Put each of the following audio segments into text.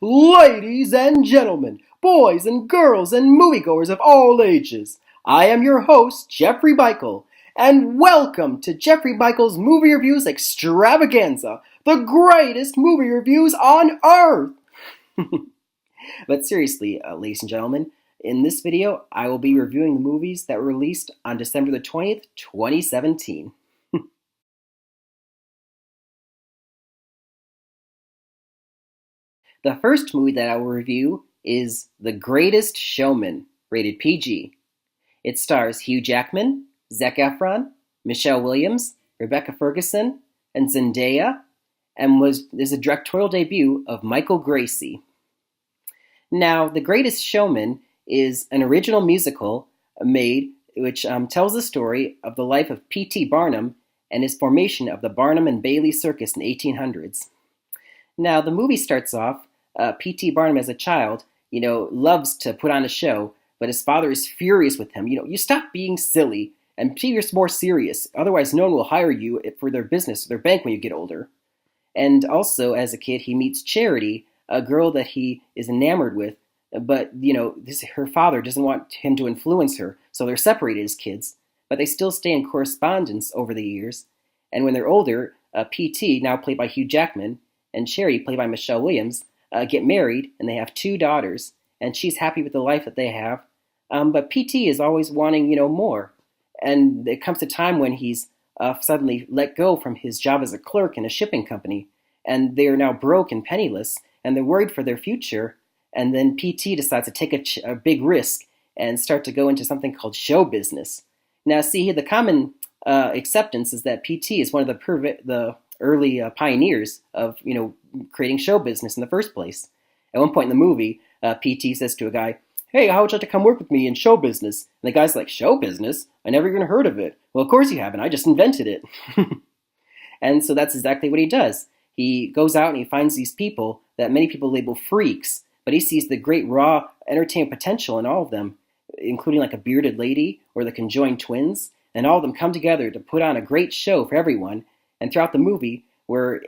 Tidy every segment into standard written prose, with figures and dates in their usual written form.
Ladies and gentlemen, boys and girls and moviegoers of all ages, I am your host, Jeffrey Michael, and welcome to Jeffrey Michael's Movie Reviews Extravaganza, the greatest movie reviews on Earth! But seriously, ladies and gentlemen, in this video, I will be reviewing the movies that were released on December the 20th, 2017. The first movie that I will review is The Greatest Showman, rated PG. It stars Hugh Jackman, Zac Efron, Michelle Williams, Rebecca Ferguson, and Zendaya, and is a directorial debut of Michael Gracie. Now, The Greatest Showman is an original musical made which tells the story of the life of P.T. Barnum and his formation of the Barnum and Bailey Circus in the 1800s. Now, the movie starts off, P.T. Barnum as a child, loves to put on a show, but his father is furious with him. You stop being silly and be more serious. Otherwise, no one will hire you for their business or their bank when you get older. And also, as a kid, he meets Charity, a girl that he is enamored with, but, her father doesn't want him to influence her, so they're separated as kids, but they still stay in correspondence over the years. And when they're older, P.T., now played by Hugh Jackman, and Charity, played by Michelle Williams, get married, and they have 2 daughters, and she's happy with the life that they have. But P.T. is always wanting, more. And it comes a time when he's suddenly let go from his job as a clerk in a shipping company, and they are now broke and penniless, and they're worried for their future. And then P.T. decides to take a big risk and start to go into something called show business. Now, see, the common acceptance is that P.T. is one of the early pioneers of, creating show business in the first place. At one point in the movie, P.T. says to a guy, "Hey, how would you like to come work with me in show business?" And the guy's like, "Show business? I never even heard of it." "Well, of course you haven't. I just invented it." And so that's exactly what he does. He goes out and he finds these people that many people label freaks, but he sees the great raw entertainment potential in all of them, including like a bearded lady or the conjoined twins, and all of them come together to put on a great show for everyone. And throughout the movie, we're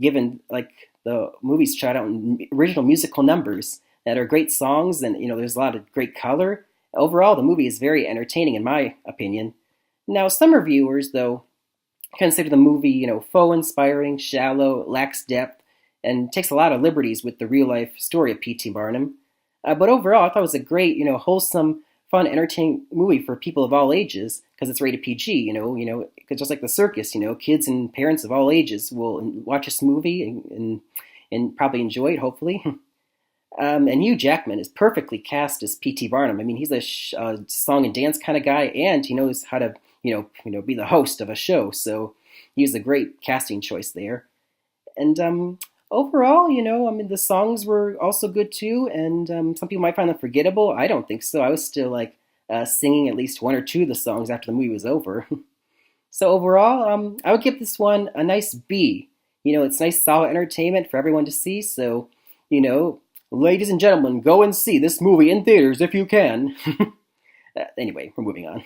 given, like, the movie's tried out in original musical numbers that are great songs, and there's a lot of great color. Overall, the movie is very entertaining in my opinion. Now, some reviewers, though, consider the movie, faux inspiring, shallow, lacks depth, and takes a lot of liberties with the real-life story of P.T. Barnum. But overall, I thought it was a great, wholesome, fun, entertaining movie for people of all ages, because it's rated PG, just like the circus, kids and parents of all ages will watch this movie and probably enjoy it, hopefully. And Hugh Jackman is perfectly cast as P.T. Barnum. I mean, he's a song and dance kind of guy, and he knows how to, be the host of a show, so he's a great casting choice there. And overall, the songs were also good too, and some people might find them forgettable. I don't think so. I was still singing at least 1 or 2 of the songs after the movie was over. So overall, I would give this one a nice B. It's nice, solid entertainment for everyone to see. So, ladies and gentlemen, go and see this movie in theaters if you can. Anyway, we're moving on.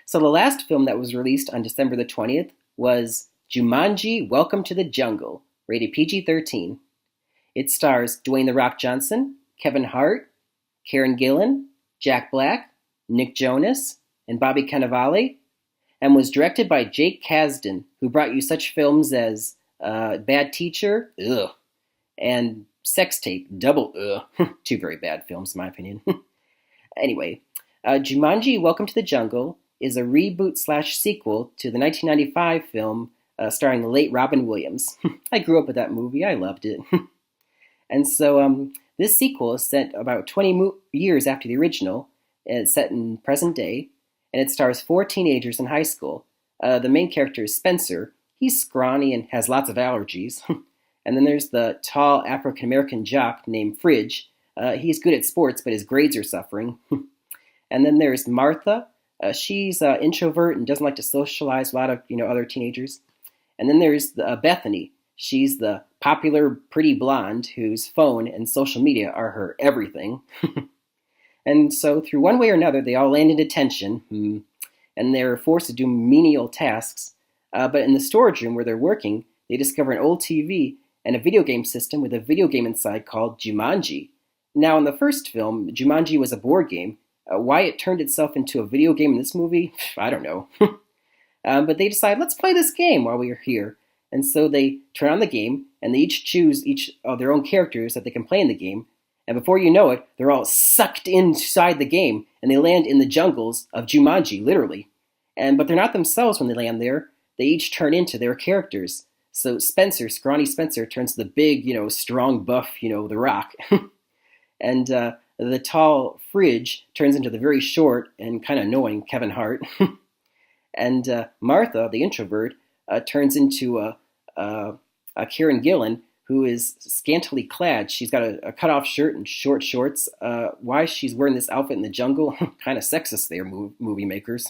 So the last film that was released on December the 20th was Jumanji: Welcome to the Jungle, rated PG-13. It stars Dwayne "The Rock" Johnson, Kevin Hart, Karen Gillan, Jack Black, Nick Jonas, and Bobby Cannavale, and was directed by Jake Kasdan, who brought you such films as Bad Teacher, ugh, and Sex Tape, double ugh. 2 very bad films, in my opinion. Anyway, Jumanji: Welcome to the Jungle is a reboot/sequel to the 1995 film starring the late Robin Williams. I grew up with that movie. I loved it. And so this sequel is set about 20 years after the original. It's set in present day, and it stars 4 teenagers in high school. The main character is Spencer. He's scrawny and has lots of allergies. And then there's the tall African-American jock named Fridge. He's good at sports, but his grades are suffering. And then there's Martha. She's an introvert and doesn't like to socialize with a lot of other teenagers. And then there's Bethany. She's the popular pretty blonde whose phone and social media are her everything. And so through one way or another, they all land in detention, and they're forced to do menial tasks. But in the storage room where they're working, they discover an old TV and a video game system with a video game inside called Jumanji. Now, in the first film, Jumanji was a board game. Why it turned itself into a video game in this movie, I don't know. But they decide, let's play this game while we are here. And so they turn on the game, and they each choose each of their own characters that they can play in the game. And before you know it, they're all sucked inside the game, and they land in the jungles of Jumanji, literally. But they're not themselves when they land there. They each turn into their characters. So Spencer, scrawny Spencer, turns to the big, strong buff, The Rock. And the tall Fridge turns into the very short and kind of annoying Kevin Hart. And Martha, the introvert, turns into Karen Gillan, who is scantily clad. She's got a cut-off shirt and short shorts. Why she's wearing this outfit in the jungle? Kind of sexist there, movie makers.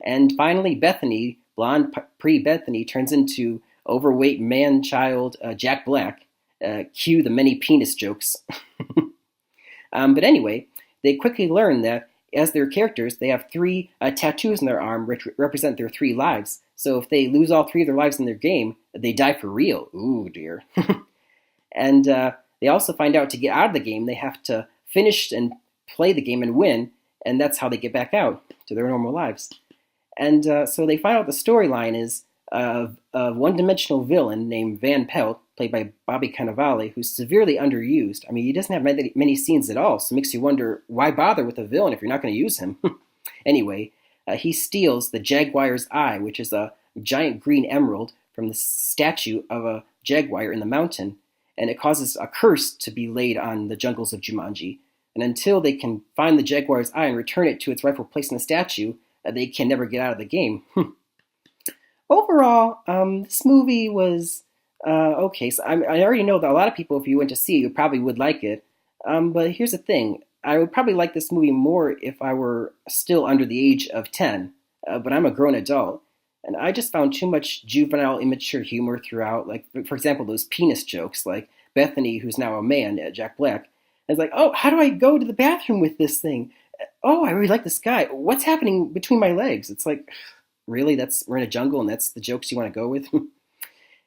And finally, Bethany, blonde pre-Bethany, turns into overweight man-child Jack Black. Cue the many penis jokes. But anyway, they quickly learn that as their characters, they have 3 tattoos on their arm which represent their 3 lives. So if they lose all 3 of their lives in their game, they die for real. Ooh, dear. And they also find out to get out of the game, they have to finish and play the game and win, and that's how they get back out to their normal lives. And so they find out the storyline is of a one-dimensional villain named Van Pelt, played by Bobby Cannavale, who's severely underused. I mean, he doesn't have many scenes at all, so it makes you wonder, why bother with a villain if you're not going to use him? Anyway, he steals the Jaguar's eye, which is a giant green emerald from the statue of a jaguar in the mountain, and it causes a curse to be laid on the jungles of Jumanji. And until they can find the Jaguar's eye and return it to its rightful place in the statue, they can never get out of the game. Overall, this movie was okay. So I already know that a lot of people, if you went to see it, you probably would like it. But here's the thing. I would probably like this movie more if I were still under the age of 10. But I'm a grown adult. And I just found too much juvenile, immature humor throughout. Like, for example, those penis jokes. Like Bethany, who's now a man, Jack Black. It's like, oh, how do I go to the bathroom with this thing? Oh, I really like this guy. What's happening between my legs? It's like, really? We're in a jungle and that's the jokes you want to go with?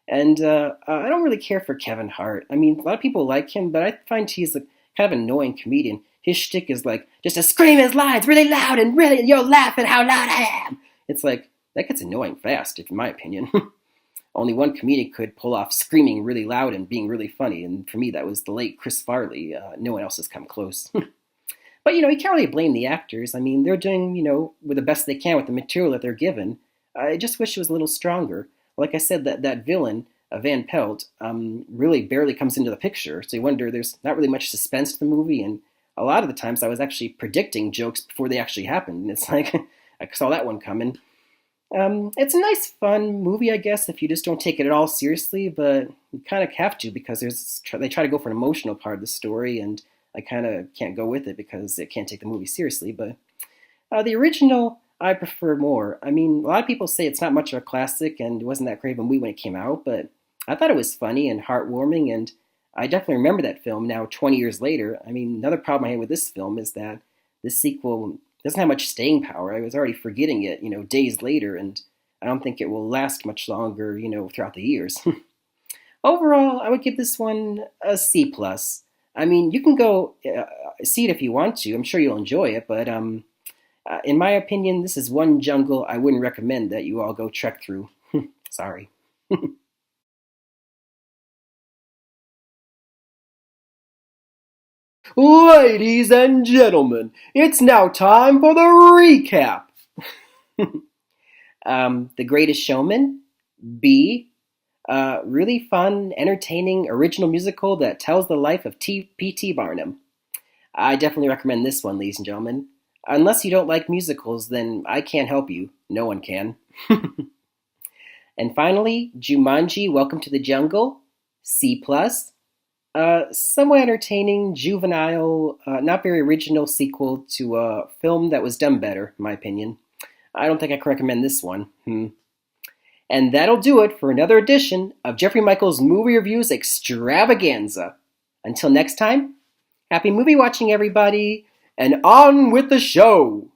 And I don't really care for Kevin Hart. I mean, a lot of people like him, but I find he's a kind of annoying comedian. His shtick is like, just to scream his lines really loud and really, you'll laugh at how loud I am. It's like, that gets annoying fast, in my opinion. Only one comedian could pull off screaming really loud and being really funny, and for me that was the late Chris Farley. No one else has come close. But, you can't really blame the actors. I mean, they're doing, with the best they can with the material that they're given. I just wish it was a little stronger. Like I said, that villain, Van Pelt, really barely comes into the picture. So you wonder, there's not really much suspense to the movie, and a lot of the times I was actually predicting jokes before they actually happened. And it's like, I saw that one coming. It's a nice, fun movie, I guess, if you just don't take it at all seriously, but you kind of have to because they try to go for an emotional part of the story, and I kind of can't go with it because it can't take the movie seriously. But the original, I prefer more. I mean, a lot of people say it's not much of a classic and it wasn't that great of a movie when it came out, but I thought it was funny and heartwarming, and I definitely remember that film now 20 years later. I mean, another problem I had with this film is that this sequel doesn't have much staying power. I was already forgetting it, days later, and I don't think it will last much longer, throughout the years. Overall, I would give this one a C+. I mean, you can go see it if you want to. I'm sure you'll enjoy it, but in my opinion, this is one jungle I wouldn't recommend that you all go trek through. Sorry. Ladies and gentlemen, it's now time for the recap. The Greatest Showman, B. Really fun, entertaining, original musical that tells the life of P.T. Barnum. I definitely recommend this one, ladies and gentlemen. Unless you don't like musicals, then I can't help you. No one can. And finally, Jumanji, Welcome to the Jungle, C+. Somewhat entertaining, juvenile, not very original sequel to a film that was done better, in my opinion. I don't think I can recommend this one. And that'll do it for another edition of Jeffrey Michael's Movie Reviews Extravaganza. Until next time, happy movie watching, everybody, and on with the show!